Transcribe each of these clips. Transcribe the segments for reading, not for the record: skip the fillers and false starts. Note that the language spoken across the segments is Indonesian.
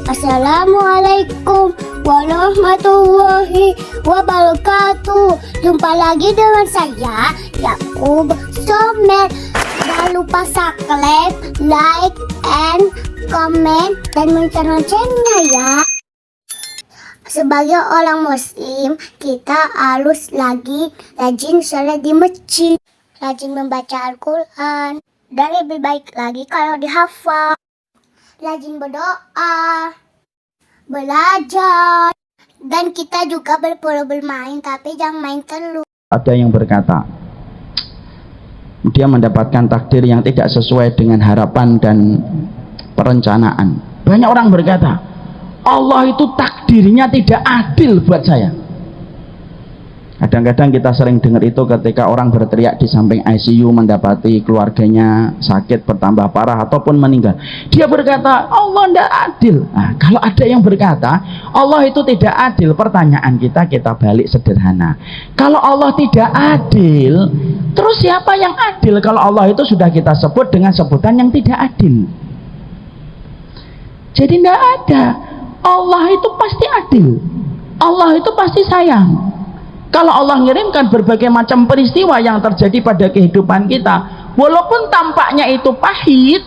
Assalamualaikum warahmatullahi wabarakatuh. Jumpa lagi dengan saya, Yakub Somer. Jangan lupa subscribe, like, and comment, dan lonceng-loncengnya ya. Sebagai orang muslim, kita harus rajin sholat di masjid, rajin membaca Al-Quran, dan lebih baik lagi kalau dihafal. Rajin berdoa, belajar, dan kita juga boleh bermain, tapi jangan main terus. Ada yang berkata, dia mendapatkan takdir yang tidak sesuai dengan harapan dan perencanaan. Banyak orang berkata, Allah itu takdirnya tidak adil buat saya. Kadang-kadang kita sering dengar itu ketika orang berteriak di samping ICU mendapati keluarganya sakit bertambah parah ataupun meninggal. Dia berkata, Allah tidak adil. Nah, kalau ada yang berkata Allah itu tidak adil, pertanyaan kita balik sederhana. Kalau Allah tidak adil, terus siapa yang adil kalau Allah itu sudah kita sebut dengan sebutan yang tidak adil? Jadi tidak ada. Allah itu pasti adil. Allah itu pasti sayang. Kalau Allah ngirimkan berbagai macam peristiwa yang terjadi pada kehidupan kita, walaupun tampaknya itu pahit,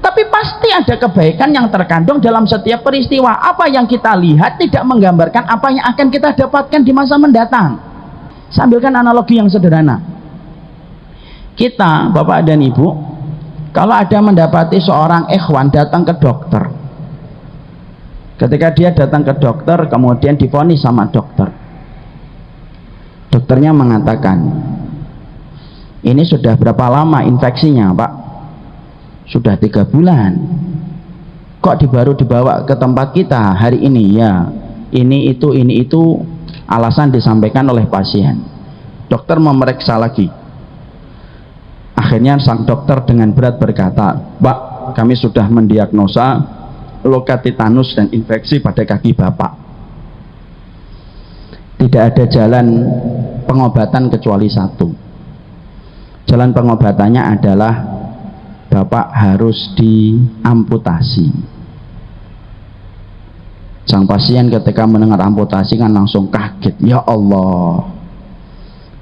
tapi pasti ada kebaikan yang terkandung dalam setiap peristiwa. Apa yang kita lihat tidak menggambarkan apa yang akan kita dapatkan di masa mendatang. Sambilkan analogi yang sederhana. Kita, Bapak dan Ibu, kalau ada mendapati seorang ikhwan datang ke dokter, ketika dia datang ke dokter kemudian divonis sama dokter, dokternya mengatakan, ini sudah berapa lama infeksinya Pak? Sudah 3 bulan. Kok baru dibawa ke tempat kita hari ini? Ya, ini itu alasan disampaikan oleh pasien. Dokter memeriksa lagi. Akhirnya sang dokter dengan berat berkata, Pak, kami sudah mendiagnosa luka titanus dan infeksi pada kaki Bapak. Tidak ada jalan pengobatan kecuali satu. Jalan pengobatannya adalah Bapak harus diamputasi. Sang pasien ketika mendengar amputasi kan langsung kaget, ya Allah.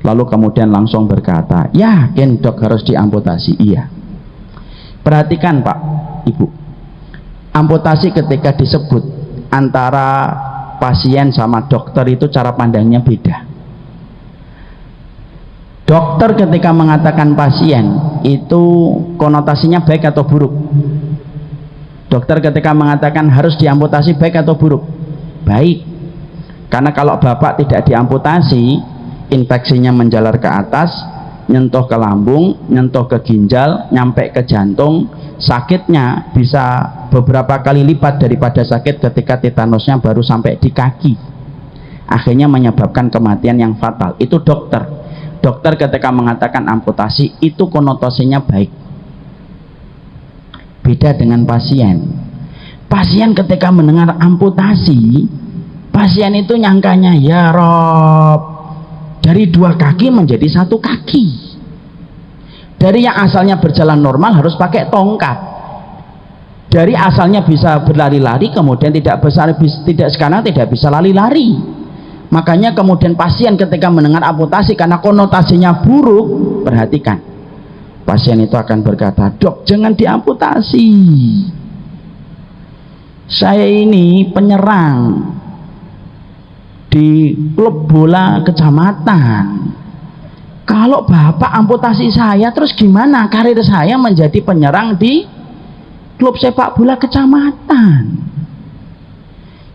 Lalu kemudian langsung berkata, yakin dok harus diamputasi? Iya. Perhatikan Pak, Ibu, amputasi ketika disebut antara pasien sama dokter itu cara pandangnya beda. Dokter ketika mengatakan pasien itu konotasinya baik atau buruk? Dokter ketika mengatakan harus diamputasi baik atau buruk? Baik. Karena kalau Bapak tidak diamputasi, infeksinya menjalar ke atas, nyentuh ke lambung, nyentuh ke ginjal, nyampe ke jantung, sakitnya bisa beberapa kali lipat daripada sakit ketika tetanusnya baru sampai di kaki, akhirnya menyebabkan kematian yang fatal. Itu dokter. Dokter ketika mengatakan amputasi itu konotasinya baik. Beda dengan pasien. Pasien ketika mendengar amputasi, pasien itu nyangkanya, ya Rob, dari 2 kaki menjadi 1 kaki. Dari yang asalnya berjalan normal harus pakai tongkat. Dari asalnya bisa berlari-lari kemudian sekarang tidak bisa lari-lari. Makanya kemudian pasien ketika mendengar amputasi karena konotasinya buruk, perhatikan, pasien itu akan berkata, dok jangan diamputasi, saya ini penyerang di klub bola kecamatan. Kalau Bapak amputasi saya, terus gimana karir saya menjadi penyerang di klub sepak bola kecamatan?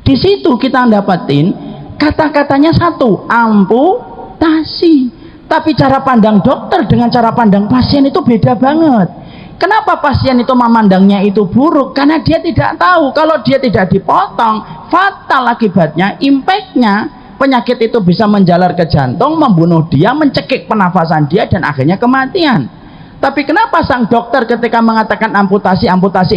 Di situ kita dapatin kata-katanya satu, amputasi. Tapi cara pandang dokter dengan cara pandang pasien itu beda banget. Kenapa pasien itu memandangnya itu buruk? Karena dia tidak tahu kalau dia tidak dipotong, fatal akibatnya, impactnya, penyakit itu bisa menjalar ke jantung, membunuh dia, mencekik pernafasan dia, dan akhirnya kematian. Tapi kenapa sang dokter ketika mengatakan amputasi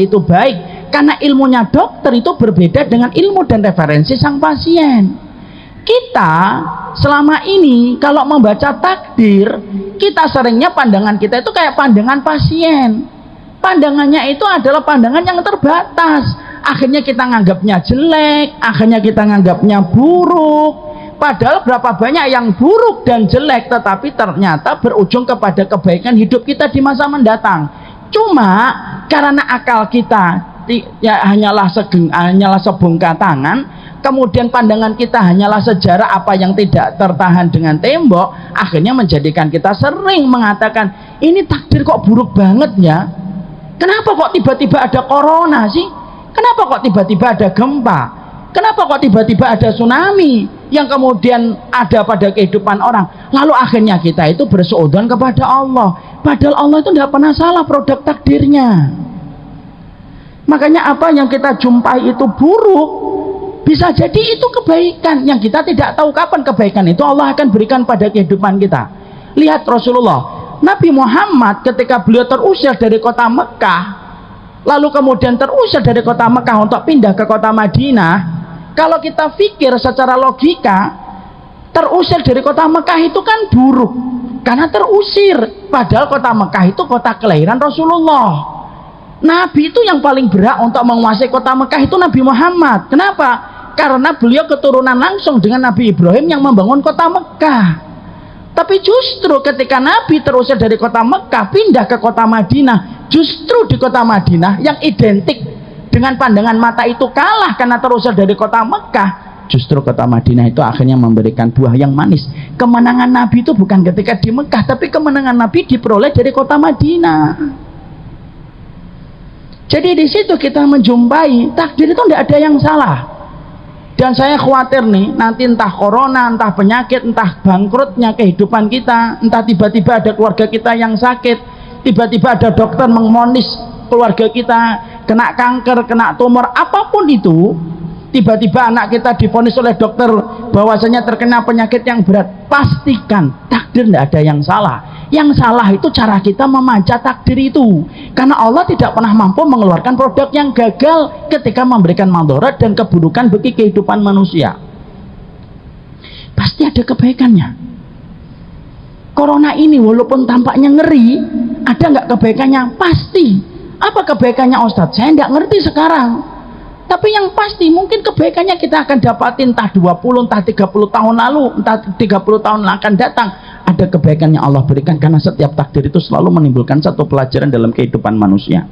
itu baik? Karena ilmunya dokter itu berbeda dengan ilmu dan referensi sang pasien. Kita selama ini kalau membaca takdir, kita seringnya pandangan kita itu kayak pandangan pasien. Pandangannya itu adalah pandangan yang terbatas. akhirnya kita nganggapnya jelek, akhirnya kita nganggapnya buruk. Padahal berapa banyak yang buruk dan jelek tetapi ternyata berujung kepada kebaikan hidup kita di masa mendatang. Cuma karena akal kita ya hanyalah sebongkah tangan, kemudian pandangan kita hanyalah sejarah apa yang tidak tertahan dengan tembok, akhirnya menjadikan kita sering mengatakan, ini takdir kok buruk banget ya, kenapa kok tiba-tiba ada corona sih, kenapa kok tiba-tiba ada gempa, kenapa kok tiba-tiba ada tsunami yang kemudian ada pada kehidupan orang. Lalu akhirnya kita itu berseudon kepada Allah, padahal Allah itu tidak pernah salah produk takdirnya. Makanya apa yang kita jumpai itu buruk, bisa jadi itu kebaikan yang kita tidak tahu kapan kebaikan itu Allah akan berikan pada kehidupan kita. Lihat Rasulullah, Nabi Muhammad ketika beliau terusir dari kota Mekah, lalu kemudian terusir dari kota Mekah untuk pindah ke kota Madinah. Kalau kita pikir secara logika, terusir dari kota Mekah itu kan buruk karena terusir, padahal kota Mekah itu kota kelahiran Rasulullah. Nabi itu yang paling berhak untuk menguasai kota Mekah itu Nabi Muhammad. Kenapa? Karena beliau keturunan langsung dengan Nabi Ibrahim yang membangun kota Mekah. Tapi justru ketika Nabi terusir dari kota Mekah pindah ke kota Madinah, justru di kota Madinah yang identik dengan pandangan mata itu kalah karena terusir dari kota Mekah, justru kota Madinah itu akhirnya memberikan buah yang manis. Kemenangan Nabi itu bukan ketika di Mekah, tapi kemenangan Nabi diperoleh dari kota Madinah. Jadi di situ kita menjumpai takdir itu tidak ada yang salah. Dan saya khawatir nih, nanti entah corona, entah penyakit, entah bangkrutnya kehidupan kita, entah tiba-tiba ada keluarga kita yang sakit, tiba-tiba ada dokter mengonis keluarga kita kena kanker, kena tumor, apapun itu, tiba-tiba anak kita divonis oleh dokter bahwasanya terkena penyakit yang berat, pastikan takdir tidak ada yang salah. Yang salah itu cara kita memanjat takdir itu, karena Allah tidak pernah mampu mengeluarkan produk yang gagal ketika memberikan mandorot dan keburukan bagi kehidupan manusia. Pasti ada kebaikannya. Corona ini walaupun tampaknya ngeri, ada nggak kebaikannya? Pasti. Apa kebaikannya Ustadz? Saya nggak ngerti sekarang. Tapi yang pasti mungkin kebaikannya kita akan dapatin entah 20, entah 30 tahun lalu, entah 30 tahun akan datang. Ada kebaikan yang Allah berikan karena setiap takdir itu selalu menimbulkan satu pelajaran dalam kehidupan manusia.